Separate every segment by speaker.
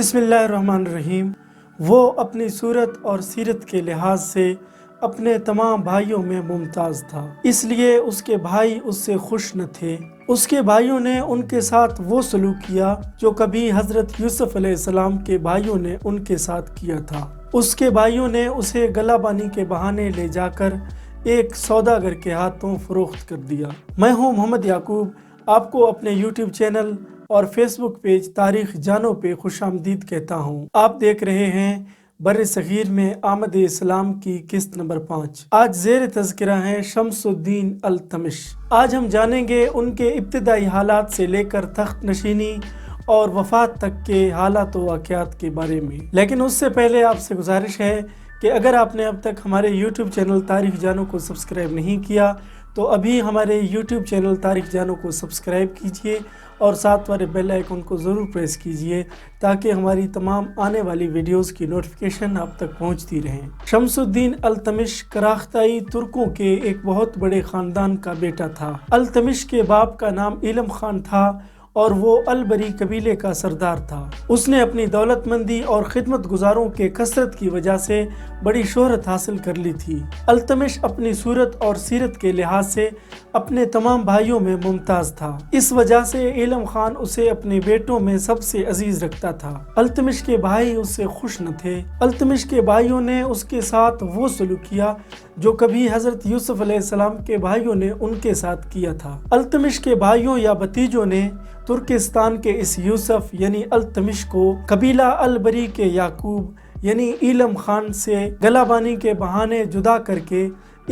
Speaker 1: बिस्मिल्लाहिर्रहमानिर्रहीम। वो अपनी सूरत और सीरत के लिहाज से अपने तमाम भाइयों में मुमताज़ था, इसलिए उसके भाई उससे खुश न थे। उसके भाइयों ने उनके साथ वो सलूक किया जो कभी हज़रत यूसुफ अलैहिस्सलाम के भाइयों ने उनके साथ किया था। उसके भाइयों ने उसे गलाबानी के बहाने ले जाकर एक सौदागर के हाथों फरोख्त कर दिया। मैं हूँ मोहम्मद याकूब, आपको अपने यूट्यूब चैनल और फेसबुक पेज तारीख जानो पे खुशामदीद कहता हूँ। आप देख रहे हैं बर्र सगीर में आमद इस्लाम की किस्त नंबर 5। आज ज़ेर तज़किरा है शमसुद्दीन अल्तमिश। आज हम जानेंगे उनके इब्तिदाई हालात से लेकर तख्त नशीनी और वफ़ात तक के हालात व वाक़यात के बारे में। लेकिन उससे पहले आपसे गुजारिश है कि अगर आपने अब तक हमारे यूट्यूब चैनल तारीख जानो को सब्सक्राइब नहीं किया तो अभी हमारे यूट्यूब चैनल तारीख जानो को सब्सक्राइब कीजिए और साथ वाले बेल आइकन को ज़रूर प्रेस कीजिए ताकि हमारी तमाम आने वाली वीडियोस की नोटिफिकेशन आप तक पहुंचती रहें। शमसुद्दीन अल्तमिश कराख्ताई तुर्कों के एक बहुत बड़े ख़ानदान का बेटा था। अल्तमिश के बाप का नाम इलम खान था और वो अलबरी कबीले का सरदार था। उसने अपनी दौलतमंदी और खिदमत गुजारों के कसरत की वजह से बड़ी शोहरत हासिल कर ली थी। अल्तमिश अपनी सूरत और सीरत के लिहाज से अपने तमाम भाइयों में मुमताज़ था। इस वजह से इलम खान उसे अपने बेटों में सबसे अजीज रखता था। अल्तमिश के भाई उससे खुश न थे। अल्तमिश के भाइयों ने उसके साथ वो सलूक किया जो कभी हज़रत यूसुफ अलैहिस्सलाम के भाइयों ने उनके साथ किया था। अल्तमिश के भाइयों या भतीजों ने तुर्किस्तान के इस यूसुफ यानी अल्तमिश को कबीला अलबरी के याकूब यानी इलम खान से गलाबानी के बहाने जुदा करके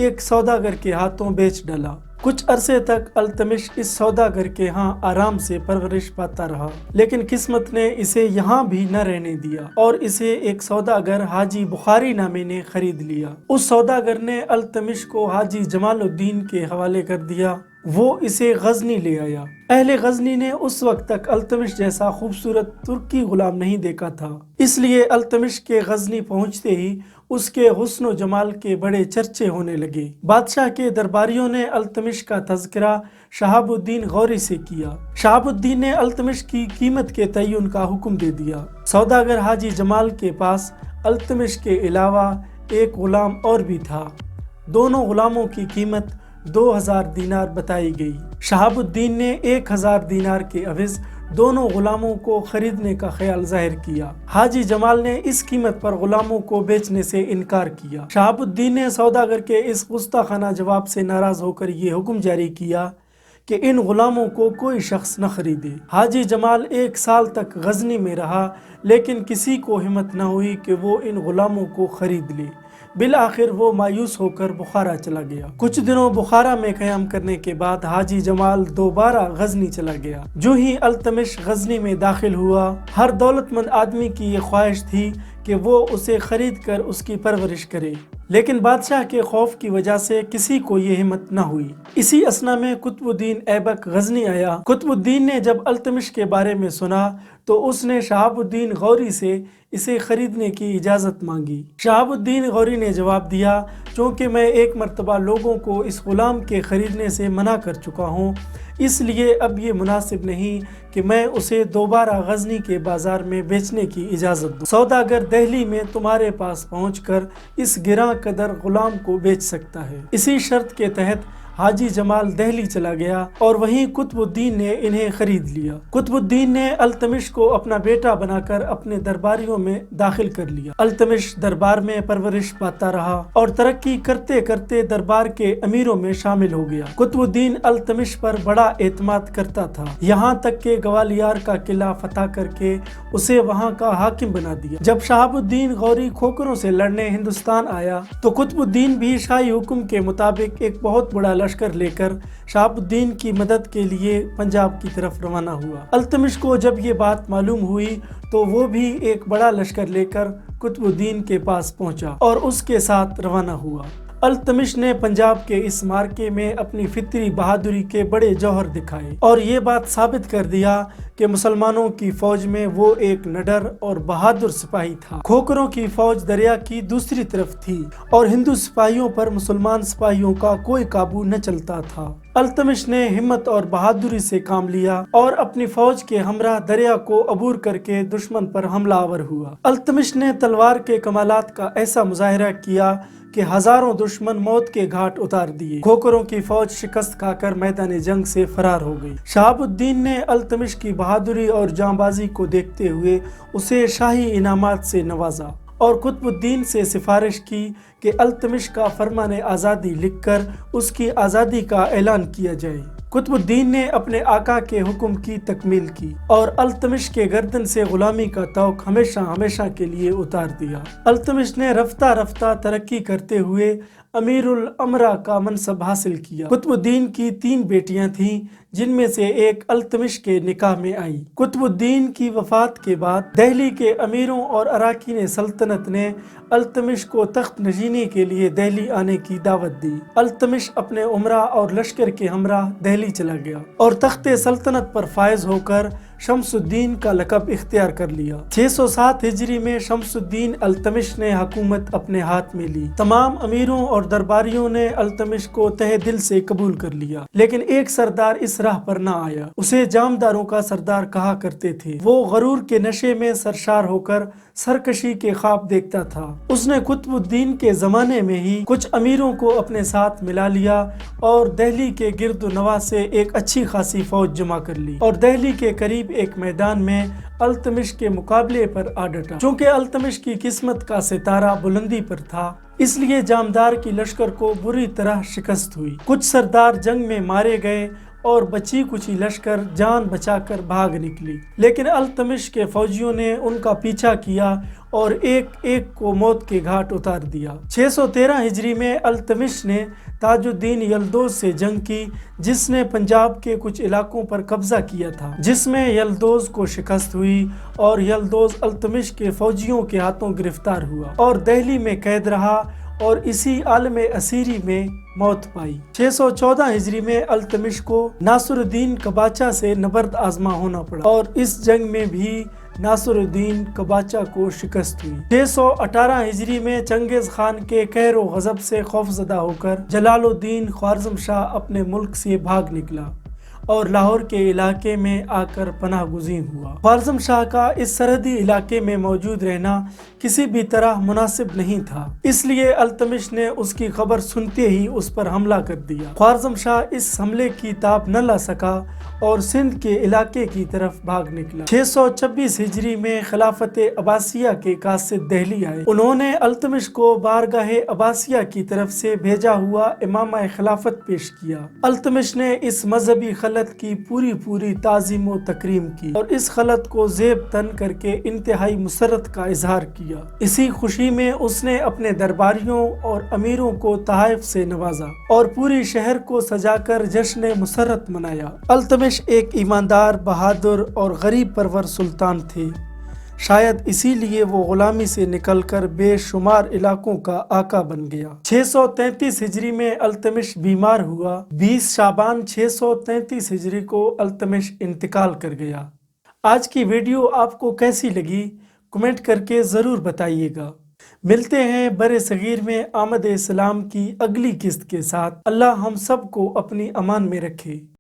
Speaker 1: एक सौदागर के हाथों बेच डाला। कुछ अरसे तक अल्तमिश इस सौदागर के यहाँ आराम से परवरिश पाता रहा, लेकिन किस्मत ने इसे यहाँ भी न रहने दिया और इसे एक सौदागर हाजी बुखारी नामे ने खरीद लिया। उस सौदागर ने अल्तमिश को हाजी जमालुद्दीन के हवाले कर दिया। वो इसे गजनी ले आया। अहले गजनी ने उस वक्त तक अल्तमिश जैसा खूबसूरत तुर्की गुलाम नहीं देखा था, इसलिए अल्तमिश के गजनी पहुंचते ही उसके हुस्न व जमाल के बड़े चर्चे होने लगे। बादशाह के दरबारियों ने अल्तमिश का तज़किरा शहाबुद्दीन गौरी से किया। शहाबुद्दीन ने अल्तमिश की कीमत के तयन का हुक्म दे दिया। सौदागर हाजी जमाल के पास अल्तमिश के अलावा एक गुलाम और भी था। दोनों गुलामों की कीमत 2000 दीनार बताई गई। शहाबुद्दीन ने 1000 दीनार के अवज़ दोनों गुलामों को खरीदने का ख्याल जाहिर किया। हाजी जमाल ने इस कीमत पर गुलामों को बेचने से इनकार किया। शहाबुद्दीन ने सौदागर के इस गुस्ताखाना जवाब से नाराज होकर ये हुक्म जारी किया कि इन गुलामों को कोई शख्स न खरीदे। हाजी जमाल 1 साल तक गजनी में रहा, लेकिन किसी को हिम्मत न हुई कि वो इन गुलामों को खरीद ले। बिल आखिर वो मायूस होकर बुखारा चला गया। कुछ दिनों बुखारा में क़याम करने के बाद हाजी जमाल दोबारा गजनी चला गया। जो ही अल्तमिश गजनी में दाखिल हुआ, हर दौलतमंद आदमी की ये ख्वाहिश थी कि वो उसे खरीद कर उसकी परवरिश करे, लेकिन बादशाह के खौफ की वजह से किसी को ये हिम्मत न हुई। इसी असना में कुतुबुद्दीन ऐबक गजनी आया। कुतुबुद्दीन ने जब अल्तमिश के बारे में सुना तो उसने शहाबुद्दीन गौरी से इसे खरीदने की इजाज़त मांगी। शहाबुद्दीन गौरी ने जवाब दिया, चूँकि मैं एक मरतबा लोगों को इस गुलाम के ख़रीदने से मना कर चुका हूँ, इसलिए अब ये मुनासिब नहीं कि मैं उसे दोबारा गजनी के बाज़ार में बेचने की इजाज़त दूँ। सौदागर दिल्ली में तुम्हारे पास पहुँचकर इस गिरां कदर गुलाम को बेच सकता है। इसी शर्त के तहत हाजी जमाल दिल्ली चला गया और वहीं कुतुबुद्दीन ने इन्हें खरीद लिया। कुतुबुद्दीन ने अल्तमिश को अपना बेटा बनाकर अपने दरबारियों में दाखिल कर लिया। अल्तमिश दरबार में परवरिश पाता रहा और तरक्की करते करते दरबार के अमीरों में शामिल हो गया। कुतुबुद्दीन अल्तमिश पर बड़ा एतमाद करता था, यहाँ तक के ग्वालियर का किला फतह करके उसे वहाँ का हाकिम बना दिया। जब शहाबुद्दीन गौरी खोखरों से लड़ने हिंदुस्तान आया तो कुतुबुद्दीन भी शाही हुक्म के मुताबिक एक बहुत बड़ा लश्कर लेकर शहाबुद्दीन की मदद के लिए पंजाब की तरफ रवाना हुआ। अल्तमिश को जब ये बात मालूम हुई तो वो भी एक बड़ा लश्कर लेकर कुतुबुद्दीन के पास पहुंचा और उसके साथ रवाना हुआ। التمش نے پنجاب کے اس مارکے میں اپنی فطری بہادری کے بڑے جوہر دکھائے اور یہ بات ثابت کر دیا کہ مسلمانوں کی فوج میں وہ ایک نڈر اور بہادر سپاہی تھا۔ کھوکروں کی فوج دریا کی دوسری طرف تھی اور ہندو سپاہیوں پر مسلمان سپاہیوں کا کوئی قابو نہ چلتا تھا۔ التمش نے ہمت اور بہادری سے کام لیا اور اپنی فوج کے ہمراہ دریا کو عبور کر کے دشمن پر حملہ آور ہوا۔ التمش نے تلوار کے کمالات کا ایسا مظاہرہ کیا کہ ہزاروں دشمن موت کے گھاٹ اتار دیے۔ کھوکروں کی فوج شکست کھا کر میدان جنگ سے فرار ہو گئی۔ شہاب الدین نے التمش کی بہادری اور جاں بازی کو دیکھتے ہوئے اسے شاہی انعامات سے نوازا اور قطب الدین سے سفارش کی کہ التمش کا فرمان آزادی لکھ کر اس کی آزادی کا اعلان کیا جائے۔ قطب الدین نے اپنے آقا کے حکم کی تکمیل کی اور التمش کے گردن سے غلامی کا طوق ہمیشہ ہمیشہ کے لیے اتار دیا۔ التمش نے رفتہ رفتہ ترقی کرتے ہوئے امیر الامرا کا منصب حاصل کیا۔ قطب الدین کی 3 بیٹیاں تھیں جن میں سے ایک التمش کے نکاح میں آئی۔ قطب الدین کی وفات کے بعد دہلی کے امیروں اور اراکین سلطنت نے التمش کو تخت نشینی کے لیے دہلی آنے کی دعوت دی۔ التمش اپنے امراء اور لشکر کے ہمراہ دہلی چلا گیا اور تخت سلطنت پر فائز ہو کر شمس الدین کا لقب اختیار کر لیا۔ 607 ہجری میں شمس الدین التمش نے حکومت اپنے ہاتھ میں لی۔ تمام امیروں اور درباریوں نے التمش کو تہہ دل سے قبول کر لیا، لیکن ایک سردار اس راہ پر نہ آیا۔ اسے جامداروں کا سردار کہا کرتے تھے۔ وہ غرور کے نشے میں سرشار ہو کر سرکشی کے خواب دیکھتا تھا۔ اس نے قطب الدین کے زمانے میں ہی کچھ امیروں کو اپنے ساتھ ملا لیا اور دہلی کے گرد و نواح سے ایک اچھی خاصی فوج جمع کر لی اور دہلی کے قریب ایک میدان میں التمش کے مقابلے پر آ ڈٹا۔ چونکہ التمش کی قسمت کا ستارہ بلندی پر تھا، اس لیے جامدار کی لشکر کو بری طرح شکست ہوئی۔ کچھ سردار جنگ میں مارے گئے اور بچی کچی لشکر جان بچا کر بھاگ نکلی، لیکن التمش کے فوجیوں نے ان کا پیچھا کیا اور ایک ایک کو موت کے گھاٹ اتار دیا۔ 613 ہجری میں التمش نے تاج الدین یلدوز سے جنگ کی، جس نے پنجاب کے کچھ علاقوں پر قبضہ کیا تھا، جس میں یلدوز کو شکست ہوئی اور یلدوز التمش کے فوجیوں کے ہاتھوں گرفتار ہوا اور دہلی میں قید رہا اور اسی عالم اسیری میں موت پائی۔ 614 ہجری میں التمش کو ناصر الدین قباچہ سے نبرد آزما ہونا پڑا اور اس جنگ میں بھی ناصر الدین قباچہ کو شکست ہوئی۔ 618 ہجری میں چنگیز خان کے قہر و غضب سے خوفزدہ ہو کر جلال الدین خوارزم شاہ اپنے ملک سے بھاگ نکلا اور لاہور کے علاقے میں آ کر پناہ گزین ہوا۔ خوارزم شاہ کا اس سرحدی علاقے میں موجود رہنا کسی بھی طرح مناسب نہیں تھا، اس لیے التمش نے اس کی خبر سنتے ہی اس پر حملہ کر دیا۔ خوارزم شاہ اس حملے کی تاب نہ لا سکا اور سندھ کے علاقے کی طرف بھاگ نکلا۔ 626 ہجری میں خلافت عباسیہ کے قاصد دہلی آئے۔ انہوں نے التمش کو بارگاہ عباسیہ کی طرف سے بھیجا ہوا امامہ خلافت پیش کیا۔ التمش نے اس مذہبی خلط کی پوری تعظیم و تکریم کی اور اس خلط کو زیب تن کر کے انتہائی مسرت کا اظہار کیا۔ اسی خوشی میں اس نے اپنے درباریوں اور امیروں کو تحائف سے نوازا اور پوری شہر کو سجا کر جشن مسرت منایا۔ التمش ایک ایماندار، بہادر اور غریب پرور سلطان تھے، شاید اسی لیے وہ غلامی سے نکل کر بے شمار علاقوں کا آقا بن گیا۔ 633 ہجری میں التمش بیمار ہوا۔ 20 شعبان 633 ہجری کو التمش انتقال کر گیا۔ آج کی ویڈیو آپ کو کیسی لگی کمنٹ کر کے ضرور بتائیے گا۔ ملتے ہیں بر صغیر میں آمد اسلام کی اگلی قسط کے ساتھ۔ اللہ ہم سب کو اپنی امان میں رکھے۔